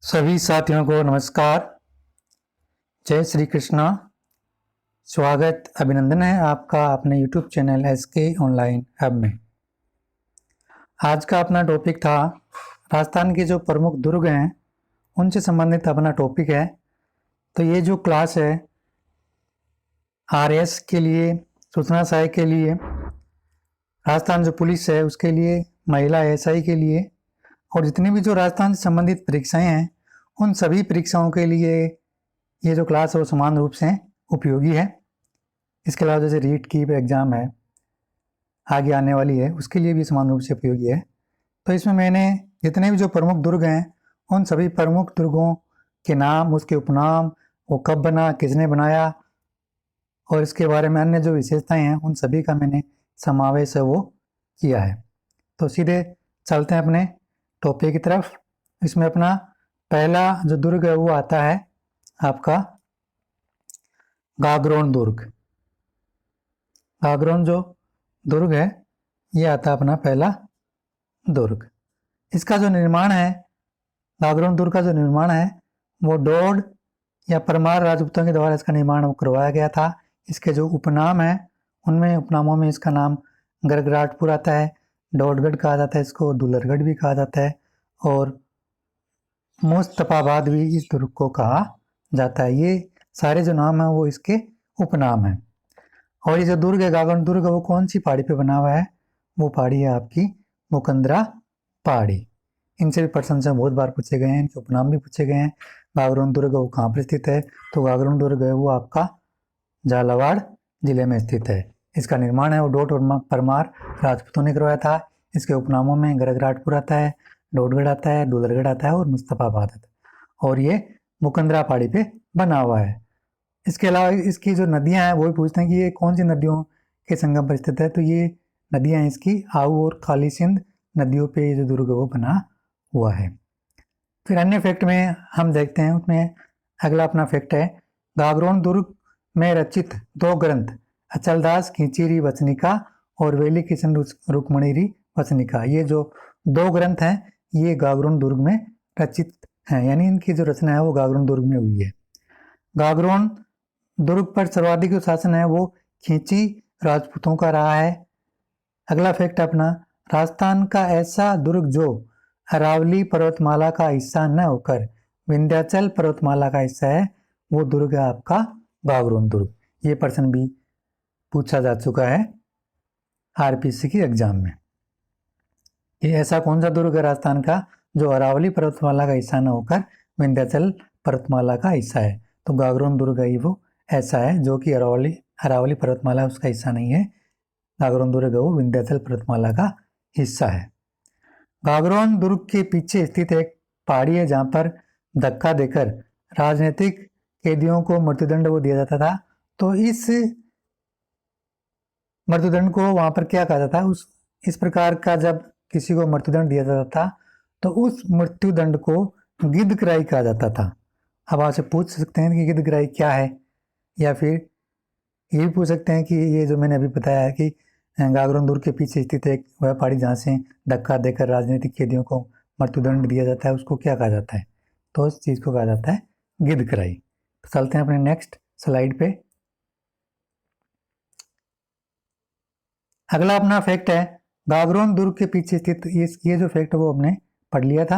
सभी साथियों को नमस्कार। जय श्री कृष्णा। स्वागत अभिनंदन है आपका अपने YouTube channel SK online hub में। आज का अपना टॉपिक था राजस्थान के जो प्रमुख दुर्ग हैं उनसे संबंधित अपना टॉपिक है। तो ये जो क्लास है RS के लिए, सूचना सहायक के लिए, राजस्थान जो पुलिस है उसके लिए, महिला SI के लिए और जितनी भी जो राजस्थान से संबंधित परीक्षाएं हैं उन सभी परीक्षाओं के लिए ये जो क्लास है वो समान रूप से उपयोगी है। इसके अलावा जैसे रीट की एग्ज़ाम है आगे आने वाली है उसके लिए भी समान रूप से उपयोगी है। तो इसमें मैंने जितने भी जो प्रमुख दुर्ग हैं उन सभी प्रमुख दुर्गों के नाम, उसके उपनाम, वो कब बना, किसने बनाया और इसके बारे में अन्य जो विशेषताएं हैं उन सभी का मैंने समावेश है वो किया है। तो सीधे चलते हैं अपने टॉपिक की तरफ। इसमें अपना पहला जो दुर्ग है वो आता है आपका गागरोन दुर्ग। गागरोन जो दुर्ग है ये आता है अपना पहला दुर्ग। इसका जो निर्माण है, गागरोन दुर्ग का जो निर्माण है वो डोड या परमार राजपूतों के द्वारा इसका निर्माण करवाया गया था। इसके जो उपनाम है उनमें उपनामों में इसका नाम गरगराटपुर आता है, डोडगढ़ कहा जाता है, इसको दुलरगढ़ भी कहा जाता है और मुस्तफाबाद भी इस दुर्ग को कहा जाता है। ये सारे जो नाम है वो इसके उपनाम हैं। और ये जो दुर्ग है गागरोन दुर्ग वो कौन सी पहाड़ी पे बना हुआ है? वो पहाड़ी है आपकी मुकंदरा पहाड़ी। इनसे भी प्रश्न से बहुत बार पूछे गए हैं, इनके उपनाम भी पूछे गए हैं। गागरोन दुर्ग वो कहाँ पर स्थित है? तो गागरोन दुर्ग है वो आपका झालावाड़ जिले में स्थित है। इसका निर्माण है वो डोड और परमार राजपूतों ने करवाया था। इसके उपनामों में गरगराटपुर आता है, डोडगढ़ आता है, दुलरगढ़ आता है और मुस्तफाबाद आता है और ये मुकंदरा पहाड़ी पे बना हुआ है। इसके अलावा इसकी जो नदियां हैं वो भी पूछते हैं कि ये कौन सी नदियों के संगम पर स्थित है। तो ये नदियां इसकी आऊ और काली सिंध नदियों पे ये जो दुर्ग वो बना हुआ है। फिर अन्य फैक्ट में हम देखते हैं, उसमें अगला अपना फैक्ट है गागरोन दुर्ग में रचित दो ग्रंथ अचलदास खींचीरी वचनिका और वेली किशन रुक्मणीरी वचनिका, ये जो दो ग्रंथ हैं ये गागरोन दुर्ग में रचित हैं, यानी इनकी जो रचना है वो गागरोन दुर्ग में हुई है। गागरोन दुर्ग पर सर्वाधिक जो शासन है वो खींची राजपूतों का रहा है। अगला फैक्ट अपना राजस्थान का ऐसा दुर्ग जो अरावली पर्वतमाला का हिस्सा न होकर विंध्याचल पर्वतमाला का हिस्सा है वो दुर्ग है आपका गागरोन दुर्ग। ये प्रश्न भी पूछा जा चुका है RPC की एग्जाम में। ये ऐसा कौन सा दुर्ग है राजस्थान का जो अरावली पर्वतमाला का हिस्सा न होकर विंध्याचल पर्वतमाला का हिस्सा है? तो गागरोन दुर्ग है वो ऐसा है जो कि अरावली पर्वतमाला उसका हिस्सा नहीं है। गागरोन दुर्ग वो विंध्याचल पर्वतमाला का हिस्सा है। गागरोन दुर्ग के पीछे स्थित एक पहाड़ी है जहाँ पर धक्का देकर राजनीतिक कैदियों को मृत्युदंड वो दिया जाता था। तो इस मृत्युदंड को वहां पर क्या कहा जाता है, इस प्रकार का जब किसी को मृत्युदंड दिया जाता था तो उस मृत्युदंड को गिद्धक्राई कहा जाता था। अब आपसे पूछ सकते हैं कि गिद्धक्राई क्या है, या फिर ये भी पूछ सकते हैं कि ये जो मैंने अभी बताया है कि गागरोन दुर्ग के पीछे स्थित एक वह पहाड़ी जहाँ से धक्का देकर राजनीतिक कैदियों को मृत्युदंड दिया जाता है उसको क्या कहा जाता है? तो उस चीज़ को कहा जाता है गिद्धक्राई। तो चलते हैं अपने नेक्स्ट स्लाइड पे। अगला अपना फैक्ट है गागरोन दुर्ग के पीछे स्थित, ये जो फैक्ट वो हमने पढ़ लिया था।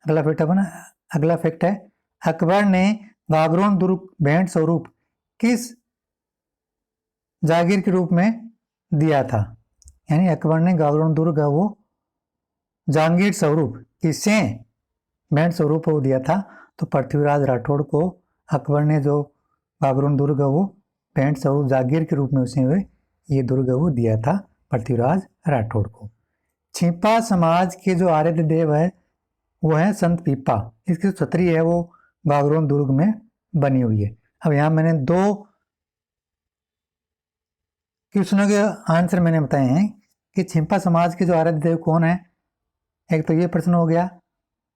अगला फैक्ट है अकबर ने गागरोन दुर्ग भेंट स्वरूप किस जागीर के रूप में दिया था? यानी अकबर ने गागरोन दुर्ग वो जागीर स्वरूप किसे भेंट स्वरूप वो दिया था? तो पृथ्वीराज राठौड़ को अकबर ने जो गागरोन दुर्ग वो भेंट स्वरूप जागीर के रूप में उसे ये दुर्ग वो दिया था पृथ्वीराज राठौड़ को। छिपा समाज के जो आराध्य देव है वो है संत पीपा। इसकी छतरी है वो गागरोन दुर्ग में बनी हुई है। अब यहाँ मैंने दो क्वेश्चनों के आंसर मैंने बताए हैं कि छिपा समाज के जो आराध्य देव कौन है, एक तो ये प्रश्न हो गया,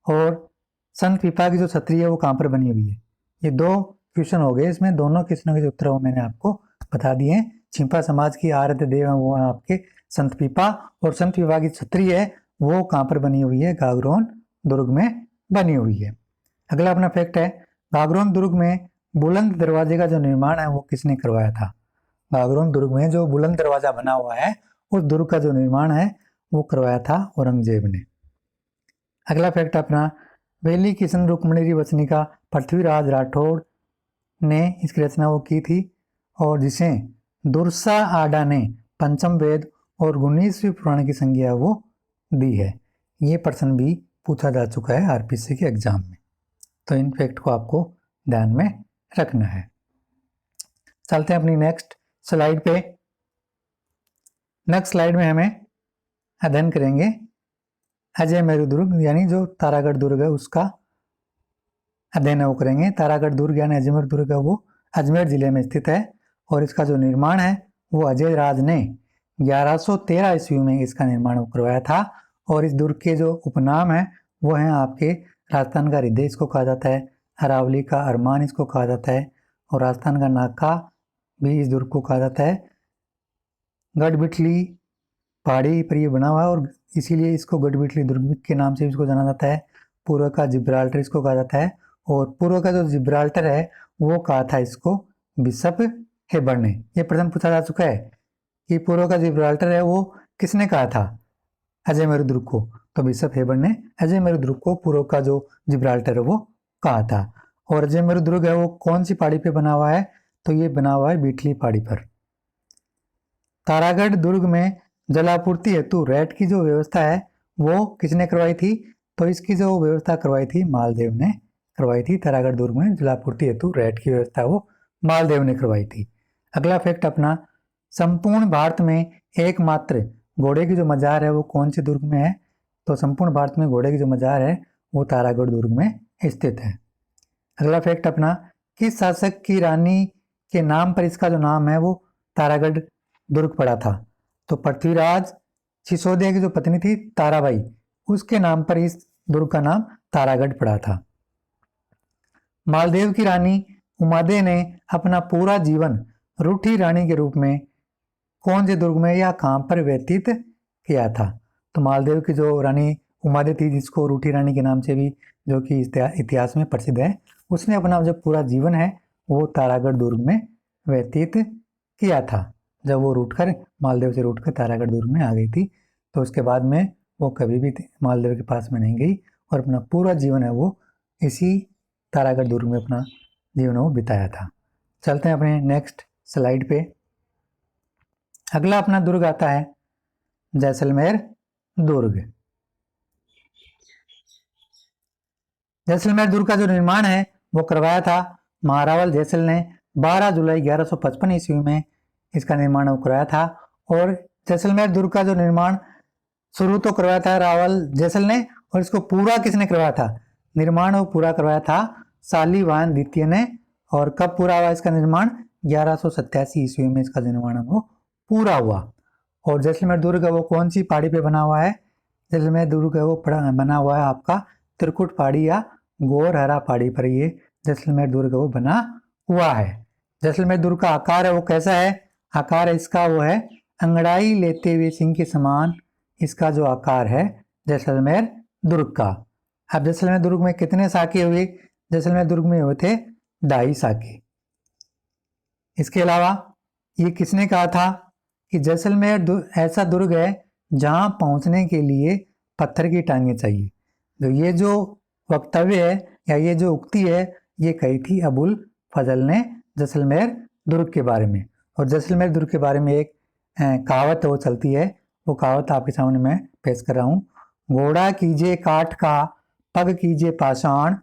और संत पीपा की जो छतरी है वो कहाँ पर बनी हुई है। ये दो क्वेश्चन हो गए, इसमें दोनों क्वेश्चनों के जो उत्तर मैंने आपको बता दिए हैं। छिपा समाज की आराध्य देव है वो है आपके संत पीपा, और संत पीपा की छतरी है वो कहाँ पर बनी हुई है? गागरोन दुर्ग में बनी हुई है। अगला अपना फैक्ट है, गागरोन दुर्ग में बुलंद दरवाजे का जो निर्माण है वो किसने करवाया था। गागरोन दुर्ग में जो बुलंद दरवाजा बना हुआ है उस दुर्ग का जो निर्माण है वो करवाया था औरंगजेब ने। अगला फैक्ट अपना, वेली किशन रुक्मणी वचनी का पृथ्वीराज राठौड़ ने इसकी रचना वो की थी और जिसे दुर्सा आडा ने पंचम वेद और 19वीं पुराण की संज्ञा वो दी है। ये प्रश्न भी पूछा जा चुका है आरपीसी के एग्जाम में, तो इन फैक्ट को आपको ध्यान में रखना है। चलते हैं अपनी नेक्स्ट स्लाइड पे। नेक्स्ट स्लाइड में हमें अध्ययन करेंगे अजय मेरू दुर्ग, यानी जो तारागढ़ दुर्ग है उसका अध्ययन वो करेंगे। तारागढ़ दुर्ग यानी अजमेर दुर्ग है वो अजमेर जिले में स्थित है और इसका जो निर्माण है वो अजय राज ने 1113 ईस्वी में इसका निर्माण करवाया था। और इस दुर्ग के जो उपनाम है वो हैं आपके राजस्थान का हृदय इसको कहा जाता है, अरावली का अरमान इसको कहा जाता है और राजस्थान का नाका भी इस दुर्ग को कहा जाता है। गढ़बिठली पहाड़ी पर ये बना हुआ है और इसीलिए इसको गढ़बिठली दुर्ग के नाम से इसको जाना जाता है। पूर्व का जिब्राल्टर इसको कहा जाता है और पूर्व का जो जिब्राल्टर है वो कहा था इसको बिशप हेबर ने। ये प्रश्न पूछा जा चुका है कि पूर्व का जिब्राल्टर है वो किसने कहा था अजय मेरू दुर्ग को, तो बिशप हेबर ने अजय मेरू दुर्ग को पूर्व का जो जिब्राल्टर है वो कहा था। और अजय मेरू दुर्ग है वो कौन सी पहाड़ी पे बना हुआ है, तो ये बना हुआ है बिठली पहाड़ी पर। तारागढ़ दुर्ग में जलापूर्ति हेतु रैट की जो व्यवस्था है वो किसने करवाई थी, तो इसकी जो व्यवस्था करवाई थी मालदेव ने करवाई थी। तारागढ़ दुर्ग में जलापूर्ति हेतु रैट की व्यवस्था वो मालदेव ने करवाई थी। अगला फैक्ट अपना, संपूर्ण भारत में एकमात्र घोड़े की जो मजार है वो कौन से दुर्ग में है, तो संपूर्ण भारत में घोड़े की जो मजार है वो तारागढ़ दुर्ग में स्थित है। अगला फैक्ट अपना, किस शासक की रानी के नाम पर इसका जो नाम है वो तारागढ़ दुर्ग पड़ा था, तो पृथ्वीराज सिसोदिया की जो पत्नी थी ताराबाई उसके नाम पर इस दुर्ग का नाम तारागढ़ पड़ा था। मालदेव की रानी उमादे ने अपना पूरा जीवन रूठी रानी के रूप में कौन से दुर्ग में या कहाँ पर व्यतीत किया था, तो मालदेव की जो रानी उमादे थी जिसको रूठी रानी के नाम से भी जो कि इतिहास में प्रसिद्ध है, उसने अपना जो पूरा जीवन है वो तारागढ़ दुर्ग में व्यतीत किया था। जब वो रूठकर मालदेव से रूठकर तारागढ़ दुर्ग में आ गई थी तो उसके बाद में वो कभी भी मालदेव के पास में नहीं गई और अपना पूरा जीवन है वो इसी तारागढ़ दुर्ग में अपना जीवन वो बिताया था। चलते हैं अपने नेक्स्ट स्लाइड पे। अगला अपना दुर्ग आता है जैसलमेर दुर्ग। जैसलमेर दुर्ग का जो निर्माण है वो करवाया था महारावल जैसल ने 12 जुलाई 1155 ईस्वी में इसका निर्माण वो करवाया था। और जैसलमेर दुर्ग का जो निर्माण शुरू तो करवाया था रावल जैसल ने और इसको पूरा किसने करवाया था, निर्माण वो पूरा करवाया था शालिवाहन द्वितीय ने। और कब पूरा हुआ इसका निर्माण, 1187 ईस्वी में इसका निर्माण वो पूरा हुआ। और जैसलमेर दुर्ग है वो कौन सी पहाड़ी पे बना हुआ है, जैसलमेर दुर्ग है वो बना हुआ है आपका त्रिकुट पहाड़ी या गोरहरा पहाड़ी पर ये जैसलमेर दुर्ग वो बना हुआ है। जैसलमेर दुर्ग का आकार है वो कैसा है, आकार इसका वो है अंगड़ाई लेते हुए सिंह के समान इसका जो आकार है जैसलमेर दुर्ग का। अब जैसलमेर दुर्ग में कितने साके हुए, जैसलमेर दुर्ग में हुए थे 2.5 साके। इसके अलावा ये किसने कहा था कि जैसलमेर ऐसा दुर्ग है जहां पहुंचने के लिए पत्थर की टांगे चाहिए। तो ये जो वक्तव्य है या ये जो उक्ति है ये कही थी अबुल फजल ने जैसलमेर दुर्ग के बारे में। और जैसलमेर दुर्ग के बारे में एक कहावत वो चलती है, वो कहावत आपके सामने मैं पेश कर रहा हूँ। घोड़ा कीजिए काठ का, पग कीजिए पाषाण,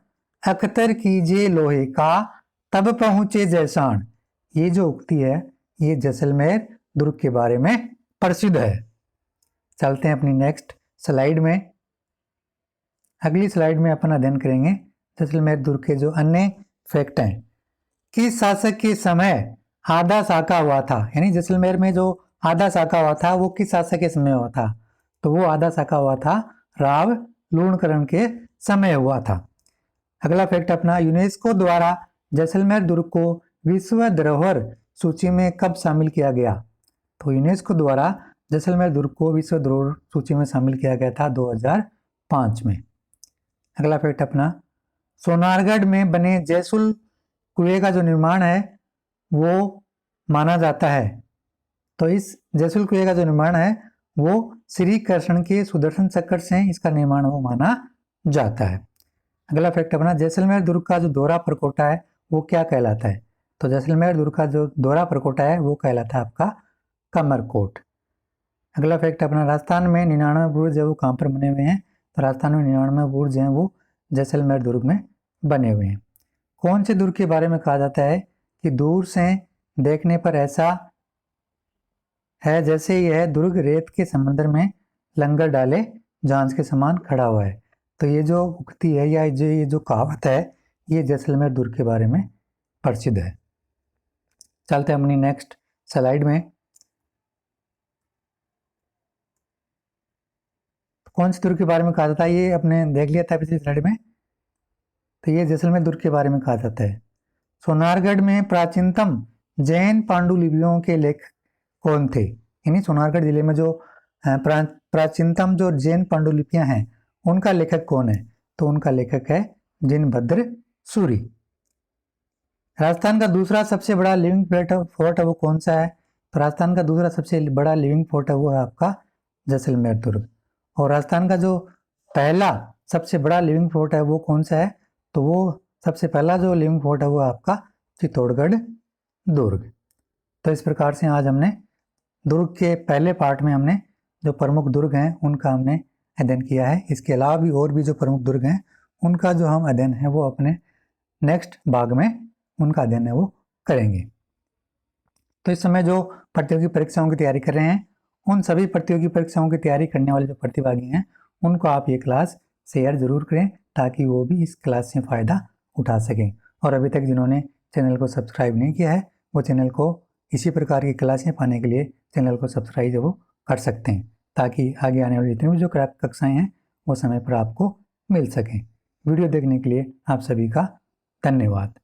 अख्तर कीजिए लोहे का, तब पहुंचे जैसाण। ये जो उक्ति है ये जैसलमेर दुर्ग के बारे में प्रसिद्ध है। चलते हैं अपनी नेक्स्ट स्लाइड में। अगली स्लाइड में अपन अध्ययन करेंगे जैसलमेर दुर्ग के जो अन्य फैक्ट हैं। किस शासक के समय आधा साका हुआ था, यानी जैसलमेर में जो आधा साका हुआ था वो किस शासक के समय हुआ था, तो वो आधा साका हुआ था राव लूणकरण के समय हुआ था। अगला फैक्ट अपना, यूनेस्को द्वारा जैसलमेर दुर्ग को विश्व धरोहर सूची में कब शामिल किया गया, तो यूनेस्को द्वारा जैसलमेर दुर्ग को विश्व धरोहर सूची में शामिल किया गया था 2005 में। अगला फैक्ट अपना, सोनारगढ़ में बने जयसुल कुएं का जो निर्माण है वो माना जाता है। तो इस जयसुल कुएं का जो निर्माण है वो श्री कृष्ण के सुदर्शन चक्र से इसका निर्माण वो माना जाता है। अगला फैक्ट अपना, जैसलमेर दुर्ग का जो दोहरा परकोटा है वो क्या कहलाता है? तो जैसलमेर दुर्ग का जो दोहरा परकोटा है वो कहलाता है आपका कमरकोट। अगला फैक्ट अपना, राजस्थान में 99 बुर्ज है वो कहाँ पर बने हुए हैं? तो राजस्थान में 99 बुर्ज हैं वो जैसलमेर दुर्ग में बने हुए हैं। कौन से दुर्ग के बारे में कहा जाता है कि दूर से देखने पर ऐसा है जैसे यह दुर्ग रेत के समंदर में लंगर डाले जहाज के समान खड़ा हुआ है? तो ये जो उक्ति है या ये जो कहावत है ये जैसलमेर दुर्ग के बारे में प्रसिद्ध है। चलते हैं अपनी नेक्स्ट स्लाइड में। कौन से दुर्ग के बारे में कहा जाता है ये अपने देख लिया था पिछली स्लाइड में। तो ये जैसलमेर दुर्ग के बारे में कहा जाता है। सोनारगढ़ में प्राचीनतम जैन पांडुलिपियों के लेखक कौन थे? यानी सोनारगढ़ जिले में जो प्राचीनतम जो जैन पांडुलिपियां हैं उनका लेखक कौन है? तो उनका लेखक है जिनभद्र सूरी। राजस्थान का दूसरा सबसे बड़ा लिविंग फोर्ट है वो कौन सा है? तो राजस्थान का दूसरा सबसे बड़ा लिविंग फोर्ट है वो है आपका जैसलमेर दुर्ग। और राजस्थान का जो पहला सबसे बड़ा लिविंग फोर्ट है वो कौन सा है? तो वो सबसे पहला जो लिविंग फोर्ट है वो आपका चित्तौड़गढ़ दुर्ग। तो इस प्रकार से आज हमने दुर्ग के पहले पार्ट में हमने जो प्रमुख दुर्ग हैं उनका हमने अध्ययन किया है। इसके अलावा भी और भी जो प्रमुख दुर्ग हैं उनका जो हम अध्ययन है वो अपने नेक्स्ट भाग में उनका अध्ययन है वो करेंगे। तो इस समय जो प्रतियोगी परीक्षाओं की तैयारी कर रहे हैं उन सभी प्रतियोगी परीक्षाओं की तैयारी करने वाले जो प्रतिभागी हैं उनको आप ये क्लास शेयर जरूर करें ताकि वो भी इस क्लास से फ़ायदा उठा सकें। और अभी तक जिन्होंने चैनल को सब्सक्राइब नहीं किया है वो चैनल को इसी प्रकार की क्लासें पाने के लिए चैनल को सब्सक्राइब वो कर सकते हैं ताकि आगे आने वाली जितनी भी जो कक्षाएँ हैं वो समय पर आपको मिल सकें। वीडियो देखने के लिए आप सभी का धन्यवाद।